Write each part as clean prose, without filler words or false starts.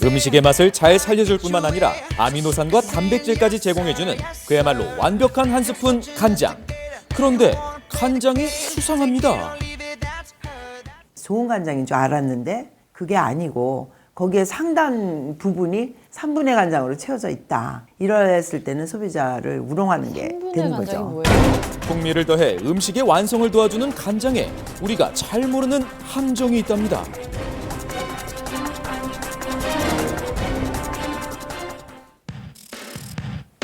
음식의 맛을 잘 살려줄 뿐만 아니라 아미노산과 단백질까지 제공해주는 그야말로 완벽한 한 스푼 간장. 그런데 간장이 수상합니다. 좋은 간장인 줄 알았는데 그게 아니고 거기에 상당 부분이 3분의 간장으로 채워져 있다. 이랬을 때는 소비자를 우롱하는 게 되는 거죠. 풍미를 더해 음식의 완성을 도와주는 간장에 우리가 잘 모르는 함정이 있답니다.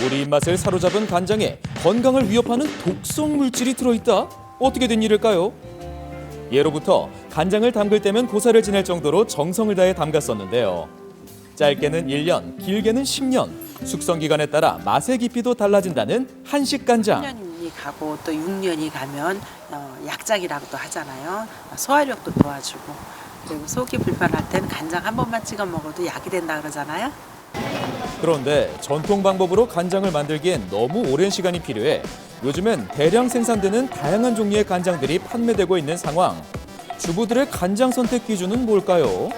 우리 입맛을 사로잡은 간장에 건강을 위협하는 독성 물질이 들어있다? 어떻게 된 일일까요? 예로부터 간장을 담글 때면 고사를 지낼 정도로 정성을 다해 담갔었는데요. 짧게는 1년, 길게는 10년, 숙성 기간에 따라 맛의 깊이도 달라진다는 한식 간장. 10년이 가고 또 6년이 가면 약장이라고도 하잖아요. 소화력도 도와주고 그리고 속이 불편할 땐 간장 한 번만 찍어 먹어도 약이 된다 그러잖아요. 그런데 전통 방법으로 간장을 만들기엔 너무 오랜 시간이 필요해 요즘엔 대량 생산되는 다양한 종류의 간장들이 판매되고 있는 상황. 주부들의 간장 선택 기준은 뭘까요?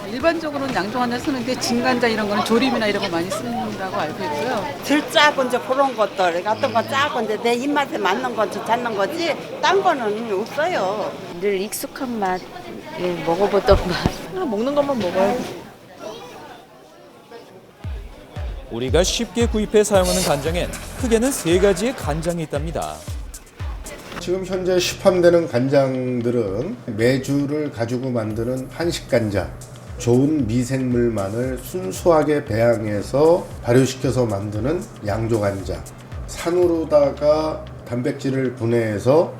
일반적으로는 양조간장 쓰는데 진간장 이런 거는 조림이나 이런 거 많이 쓴다고 알고 있고요. 덜 짜고 이제 그런 것들 어떤 건 짜고 이제 내 입맛에 맞는 건 찾는 거지 딴 거는 없어요. 늘 익숙한 맛, 먹어보던 맛. 먹는 것만 먹어요. 우리가 쉽게 구입해 사용하는 간장엔 크게는 3가지의 간장이 있답니다. 지금 현재 시판되는 간장들은 메주를 가지고 만드는 한식 간장, 좋은 미생물만을 순수하게 배양해서 발효시켜서 만드는 양조 간장, 산으로다가 단백질을 분해해서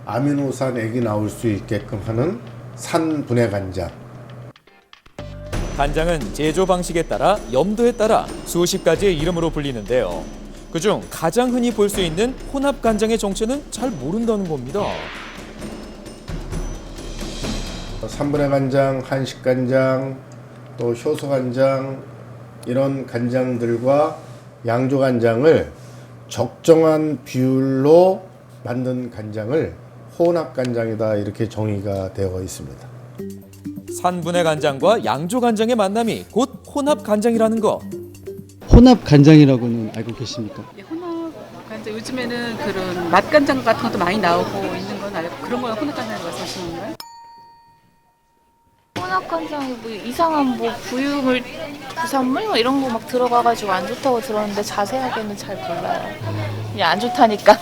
아미노산액이 나올 수 있게끔 하는 산 분해 간장. 간장은 제조 방식에 따라 염도에 따라 수십 가지의 이름으로 불리는데요. 그중 가장 흔히 볼 수 있는 혼합 간장의 정체는 잘 모른다는 겁니다. 산분해 간장, 한식 간장, 또 효소 간장 이런 간장들과 양조 간장을 적정한 비율로 만든 간장을 혼합 간장이다 이렇게 정의가 되어 있습니다. 산분해 간장과 양조 간장의 만남이 곧 혼합 간장이라는 거. 혼합 간장이라고는 알고 계십니까? 혼합 간장 요즘에는 그런 맛간장 같은 것도 많이 나오고 있는 건 알고 그런 걸 혼합 간장이라고 말씀하시는 건가요? 혼합 간장이 뭐 이상한 뭐 부유물, 부산물 뭐 이런 거 막 들어가가지고 안 좋다고 들었는데 자세하게는 잘 몰라요. 그냥 안 좋다니까.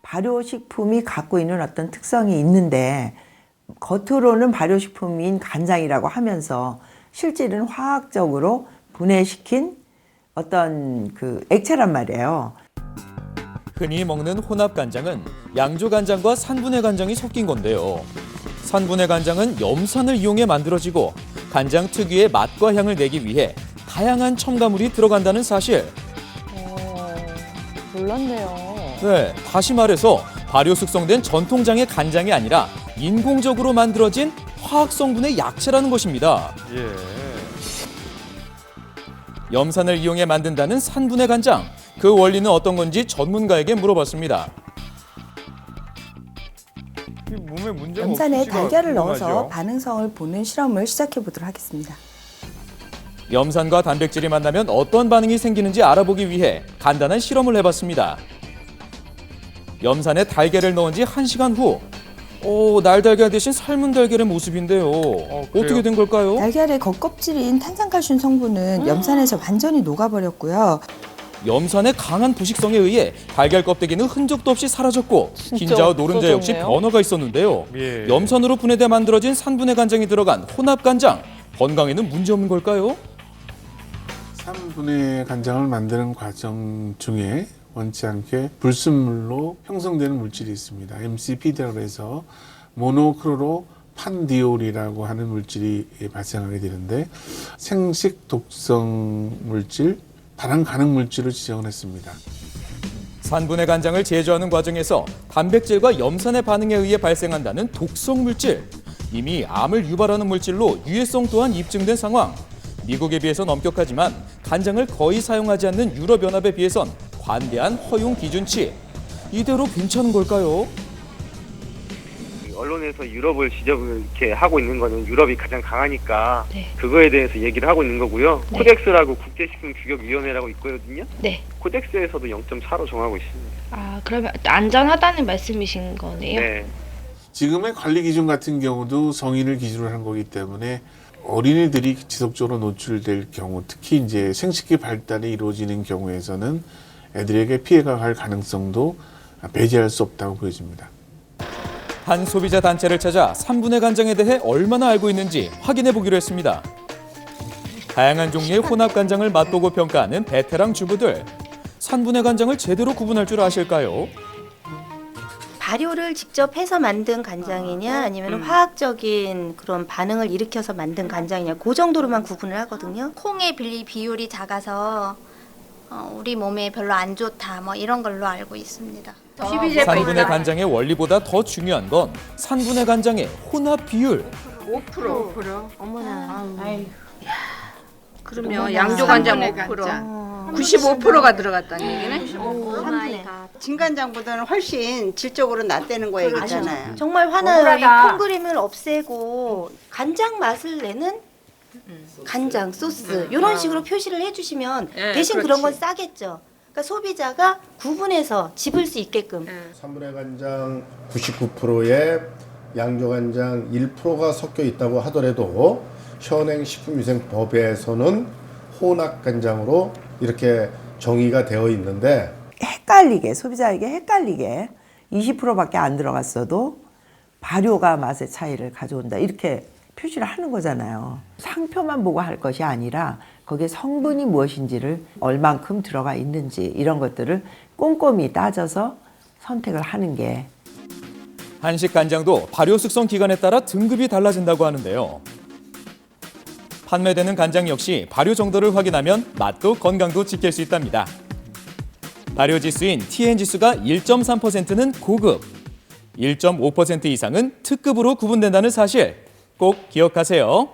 발효식품이 갖고 있는 어떤 특성이 있는데 겉으로는 발효식품인 간장이라고 하면서 실질은 화학적으로 분해시킨 어떤 그 액체란 말이에요. 흔히 먹는 혼합 간장은 양조 간장과 산분해 간장이 섞인 건데요. 산분해 간장은 염산을 이용해 만들어지고 간장 특유의 맛과 향을 내기 위해 다양한 첨가물이 들어간다는 사실. 몰랐네요. 네, 다시 말해서 발효 숙성된 전통장의 간장이 아니라 인공적으로 만들어진 화학 성분의 약체라는 것입니다. 염산을 이용해 만든다는 산분해 간장. 그 원리는 어떤 건지 전문가에게 물어봤습니다. 염산에 달걀을 넣어서 반응성을 보는 실험을 시작해 보도록 하겠습니다. 염산과 단백질이 만나면 어떤 반응이 생기는지 알아보기 위해 간단한 실험을 해봤습니다. 염산에 달걀을 넣은 지 1시간 후 날달걀 대신 삶은 달걀의 모습인데요. 어떻게 된 걸까요? 달걀의 겉껍질인 탄산칼슘 성분은 염산에서 완전히 녹아버렸고요. 염산의 강한 부식성에 의해 달걀 껍데기는 흔적도 없이 사라졌고 흰자와 노른자 역시 변화가 있었는데요. 염산으로 분해돼 만들어진 산분해 간장이 들어간 혼합 간장. 건강에는 문제없는 걸까요? 산분해 간장을 만드는 과정 중에 원치 않게 불순물로 형성되는 물질이 있습니다. MCPD라고 해서 모노크로로 판디올이라고 하는 물질이 발생하게 되는데 생식 독성 물질, 발암 가능 물질로 지정을 했습니다. 산분해 간장을 제조하는 과정에서 단백질과 염산의 반응에 의해 발생한다는 독성 물질. 이미 암을 유발하는 물질로 유해성 또한 입증된 상황. 미국에 비해선 엄격하지만 간장을 거의 사용하지 않는 유럽연합에 비해선 관대한 허용 기준치. 이대로 괜찮은 걸까요? 언론에서 유럽을 지적을 이렇게 하고 있는 거는 유럽이 가장 강하니까 네. 그거에 대해서 얘기를 하고 있는 거고요. 네. 코덱스라고 국제식품규격위원회라고 있거든요. 네. 코덱스에서도 0.4로 정하고 있습니다. 아, 그러면 안전하다는 말씀이신 거네요? 네. 지금의 관리 기준 같은 경우도 성인을 기준으로 한 거기 때문에 어린이들이 지속적으로 노출될 경우, 특히 이제 생식기 발달이 이루어지는 경우에서는 애들에게 피해가 갈 가능성도 배제할 수 없다고 보여집니다. 한 소비자 단체를 찾아 3분해 간장에 대해 얼마나 알고 있는지 확인해 보기로 했습니다. 다양한 종류의 혼합 간장을 맛보고 평가하는 베테랑 주부들. 3분해 간장을 제대로 구분할 줄 아실까요? 발효를 직접 해서 만든 간장이냐 아니면 화학적인 그런 반응을 일으켜서 만든 간장이냐 그 정도로만 구분을 하거든요. 콩의 비율이 작아서 우리 몸에 별로 안 좋다 뭐 이런 걸로 알고 있습니다. 산분해 간장의 원리보다 더 중요한 건 산분해 간장의 혼합 비율. 5%. 어머나. 그러면 양조간장 5%. 95%가 들어갔다는 얘기네. 진간장보다는 훨씬 질적으로 낫다는 거 얘기잖아요. 정말 화나요. 이 콩그림을 없애고 간장 맛을 내는 간장 소스 이런 식으로 표시를 해주시면 대신 그렇지. 그런 건 싸겠죠. 그러니까 소비자가 구분해서 집을 수 있게끔. 3분해 간장 99%에 양조간장 1%가 섞여 있다고 하더라도 현행 식품위생법에서는 혼합 간장으로 이렇게 정의가 되어 있는데 헷갈리게 소비자에게 헷갈리게 20%밖에 안 들어갔어도 발효가 맛의 차이를 가져온다 이렇게 표시를 하는 거잖아요. 상표만 보고 할 것이 아니라 거기에 성분이 무엇인지를 얼만큼 들어가 있는지 이런 것들을 꼼꼼히 따져서 선택을 하는 게. 한식 간장도 발효 숙성 기간에 따라 등급이 달라진다고 하는데요. 판매되는 간장 역시 발효 정도를 확인하면 맛도 건강도 지킬 수 있답니다. 발효 지수인 TN 지수가 1.3%는 고급, 1.5% 이상은 특급으로 구분된다는 사실 꼭 기억하세요.